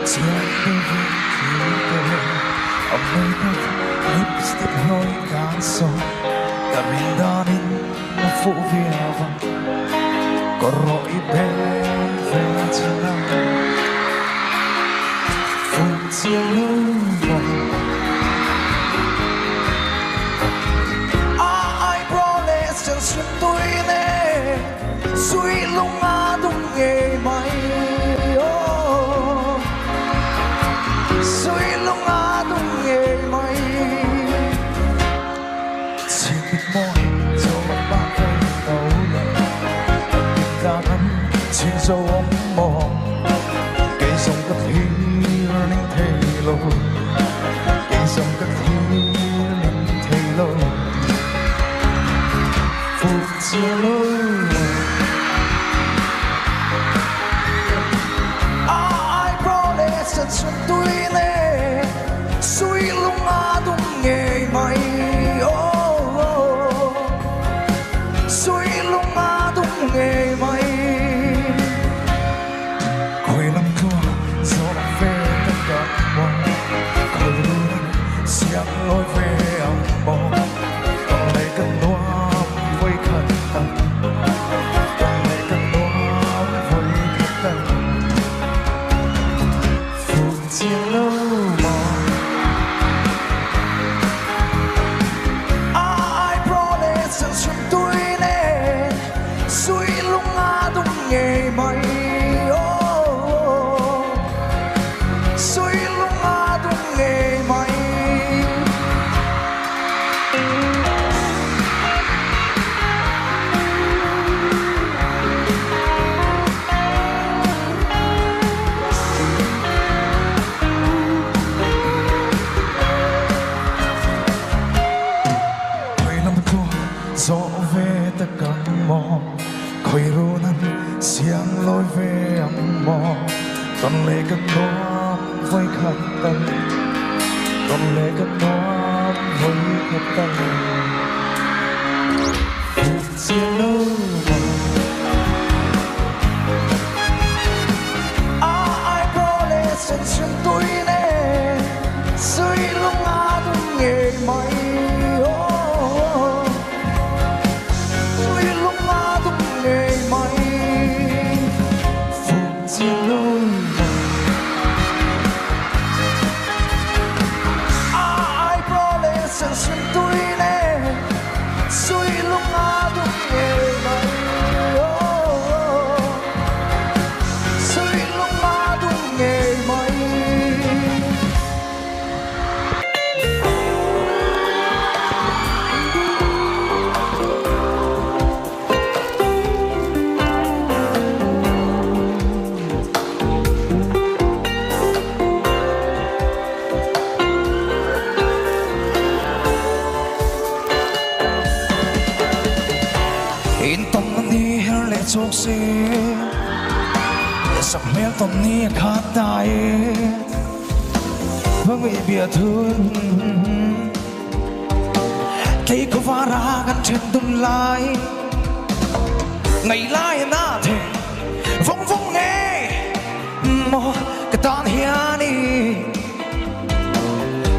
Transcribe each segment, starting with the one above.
Chỉ anh tôi viết khi tôi ông nơi đâu lipstick hơi cạn sâu cả mình đã đến nó phụ việc vắng có rỗi bé về trên nào phút chia lưu vòng ai promise chẳng xuyên tôi nè suy lung đúng nghề mày suy lung đúng nghề mày chỉ biết môi dẫu bằng ba cây tàu lần biết ta thắm chỉ dấu ống mòn cây sông cất hiu nên thay lâu cây sông cất hiu nên thay lâu phút chia lối chân xuân tôi nè suy lung đúng nghề mày suy lung đúng nghề mày khơi lắm thua gió về tất cả mọi khơi luôn xiết lối về âm bò còn lại cần loa với khăn tầm còn lại cần loa với khăn tầm chia lâu mòn ai promise rằng xuân tôi nè suy lung đúng nghề mày suy lung đúng nghề mày gió về tất cả mong khơi ru nắng xiang lối về âm mò còn lệ cất nó với khăn tay còn lệ cất nó với khăn tay phút chia lâu ai promise chân chân tôi nè suy lung đúng nghề mày xuân tôi nè suy lung đúng nghề mày suy lung đúng nghề mày chok se sak mel tom ni khat dai vang vi bia thun cây có va ra gan chen tum lai ngày lai na the vong vong nghe mo cái tan hia ni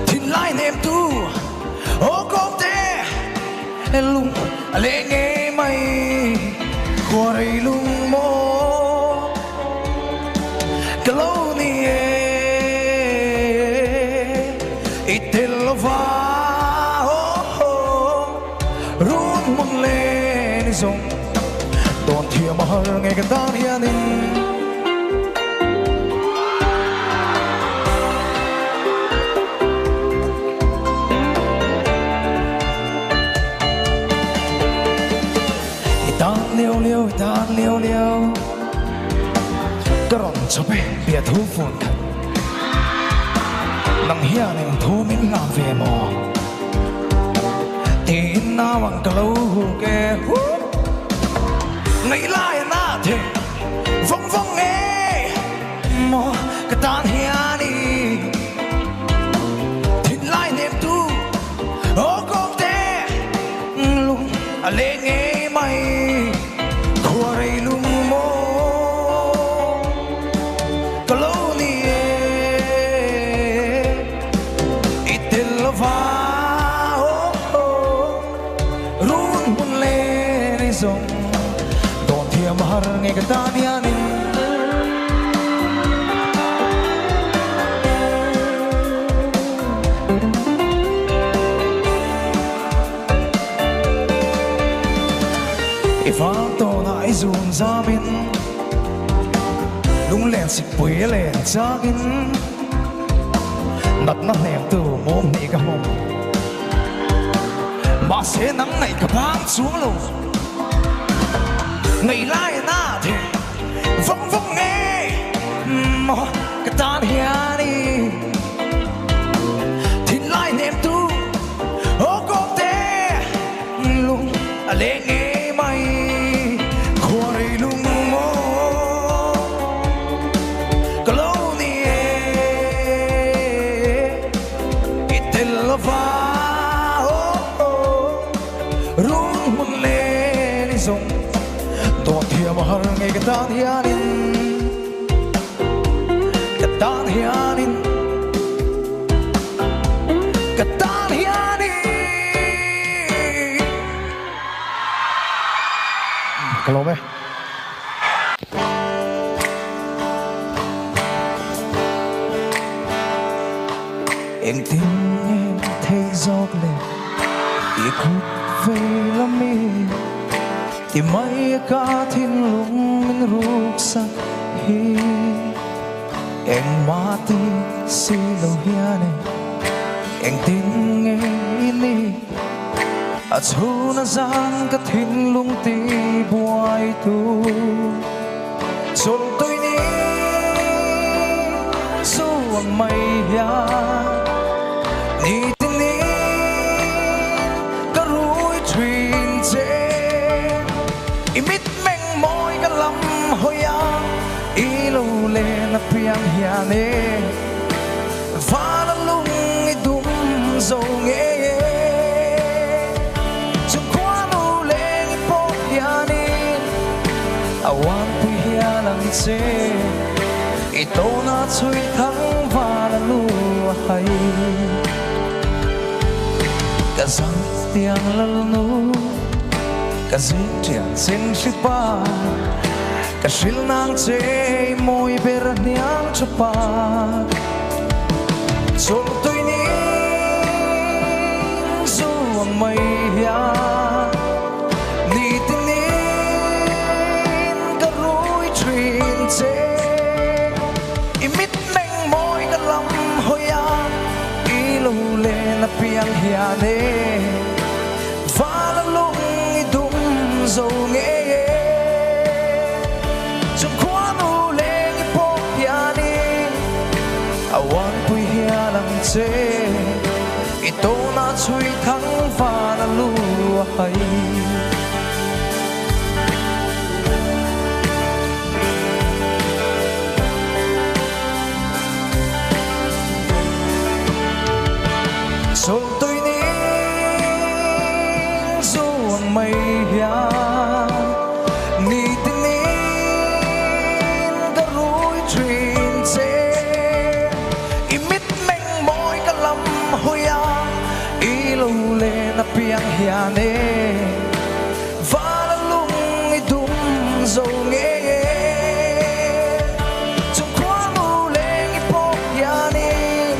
tin lai nem tu ô công te lung le nghe mày qua đây lung mô cái lâu ni ít tên lo va run mong lên rong đón thiệp mà hơi nghe cái tan hiền đi tan liêu liêu cái rộn cho bé bia thu phun thật nắng hia nên thu mình làm về mò tin na bằng cái lâu kê ngày lai na thế vong vong nghe mò cái tan hia đi tin lai nem tu ô công te lung lên nghe mày qua đây lung mô cái lâu ni ngay cái ta đi anh Ifang to na izun sa amin Lung len si puy len sa akin Nat na lem tu mong ni ka mong Mà sẽ nắng này cả bám xuống lầu Ngày lai na thì vong vong nghe Mà cái tan hiền đi Thì lai ném tu Ô cô tê Lung lệ nghe mày Khua rì lung mô Cả lâu nì Ít tên là vàng Rung mun lên đi dùng Tổ thiệp mà hờ ngay cái tan hianin Cái tan hianin Cái tan hianin Cái lô mê Em tin em thấy giọt lên Ý khúc về làm mi Thì mấy cả thiên lung mình rút sắc hi Em mati si lâu hiane Em tin nghe ini À chú na gian cả thiên lung ti buai tu Chôn tôi ni Dù ang may ya Ni Ilaw le na piyang hiyane Vana lung idum dâu nghe Chung kwa nu le ipok hiyane Awan puy hiyanang che Ito na chuy thang vana lu hay Kazang tiang lalnu Kazing tiang sin shipa Kasil nang che mo'y pera niyang tsapat Solto'y ni Suwang may hiya Nitinin karu'y trin che Imit neng mo'y kalam hoya Ilule na piyang hiyane Valalong idum zâu nghe Awan puy hiyanang che Ito na chuy thang vana luhay Solto'y ni Suwang may hiyan Nitinin karu'y trin che Ilaw le na piyang hiyane Valalung idum dâu nghe Chung kwa nu leng ipok yanin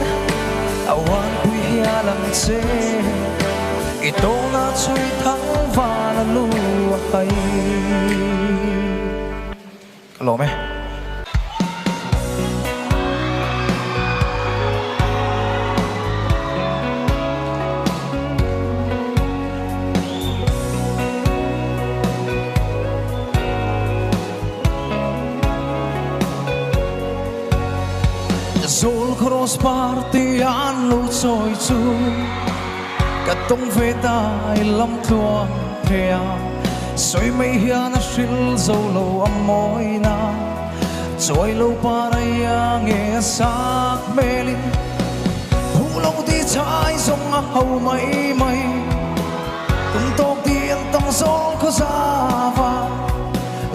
Awan puy hiyalang che Ito na chuy thang vana luhay Hello me Zol cross party an lo choi chu Katong veta ilam tua thea Soi mei hian a shil zo lo amoy na Choi lo paraya nge sak melin Hulo di chai zong a hau mai mai Tung tok di an tong zol ko zava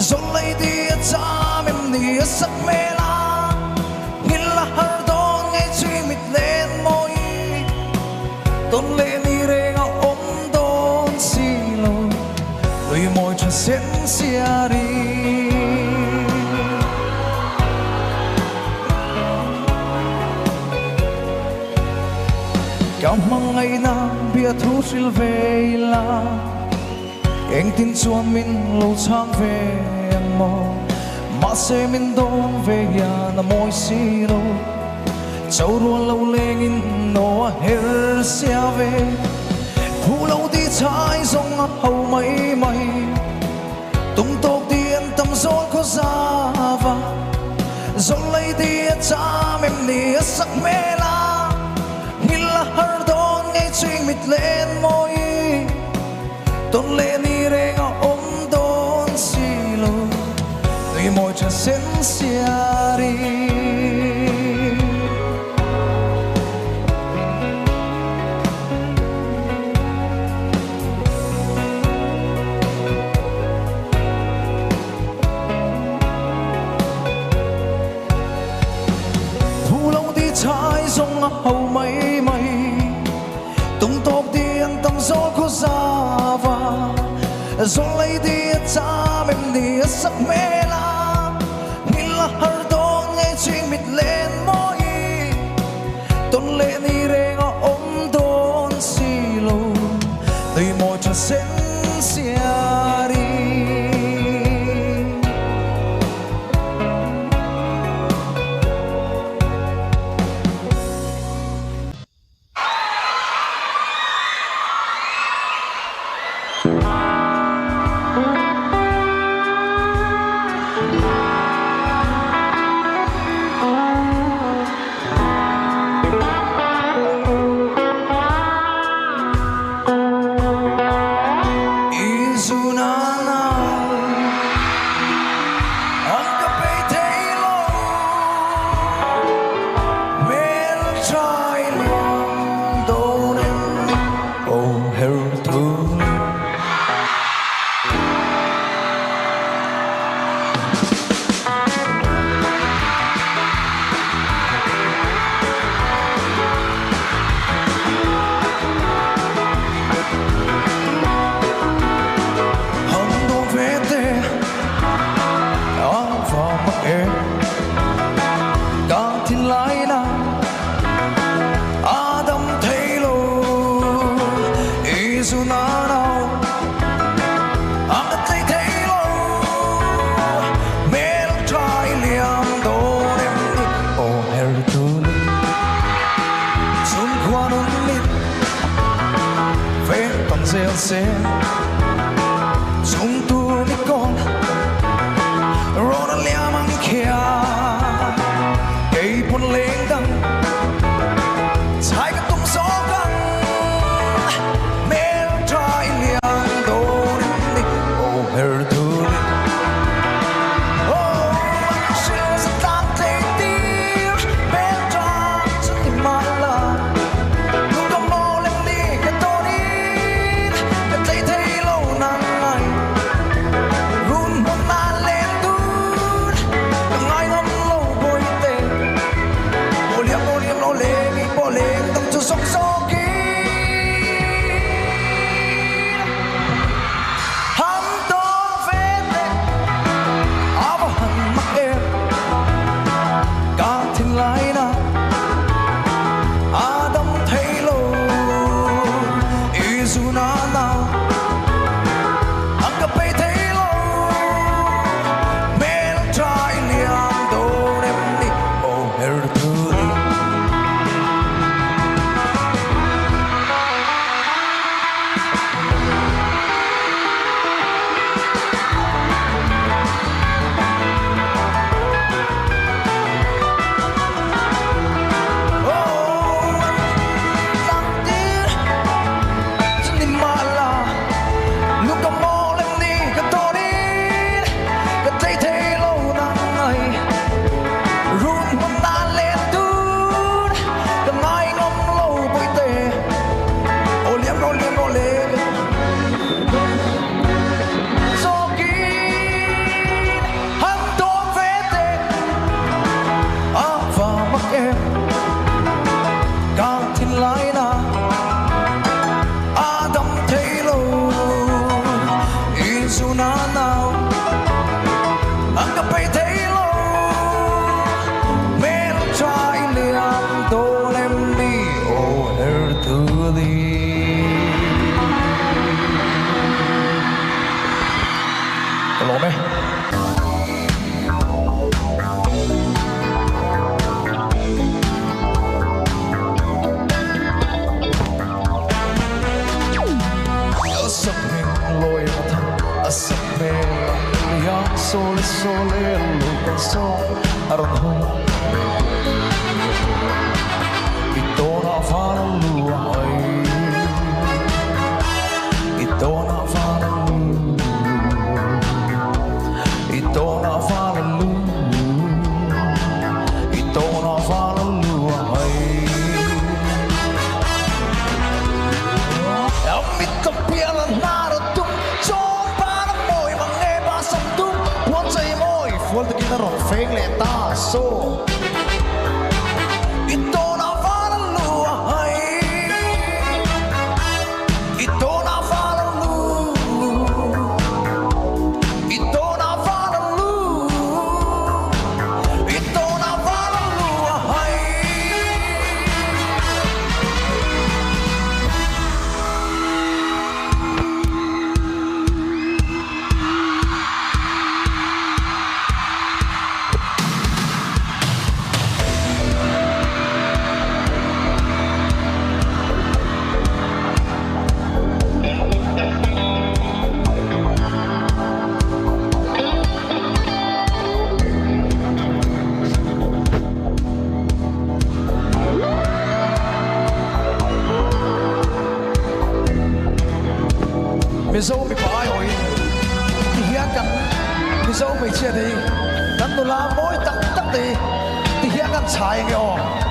Zol lay di at sa mem di sak mela Har don ngay truy mịt lên môi Tôn lên đi rê ngọc ôm đôn xì lôi Đôi môi cho xến xìa đi Chào mừng ngày na bia thu sil về la anh tin cho mình lâu sang về anh mò mà sẽ mình đón về nhà na môi xí đâu châu luôn lâu lên in nó hết xe về thu lâu đi trái sông hầu mấy mây tung tóc tiền tâm gió có ra và gió lấy đi cha mềm nia sắc mê la nhìn là har đón ngay chuyên mít lên môi tôn lên đi re ngõ ôm đón xì lô tuy môi cha sen xia đi trái sông hầu mấy mây tung tóc tiền tâm gió có ra và gió lấy đi cha mềm nia sắc mê la nhìn là har đón ngay chuyên mít lên môi tôn lên đi re ngõ ôm đón xì lô tùy môi cho sen xia đi to sole lupa so arho ito na fara luai ito na fara lu ito na fara lu ito na fara luai amit kapialan naratung chong para moi mange basam tum wan say moi full the kinaro feng le ta so ito na fara luai ito na fara lu ito na fara lu ito na fara luai mi dâu mi phải rồi thì hiangกันmi dâu mi chia thì 等到那妹得得地，啲嘢咁柴嘅哦。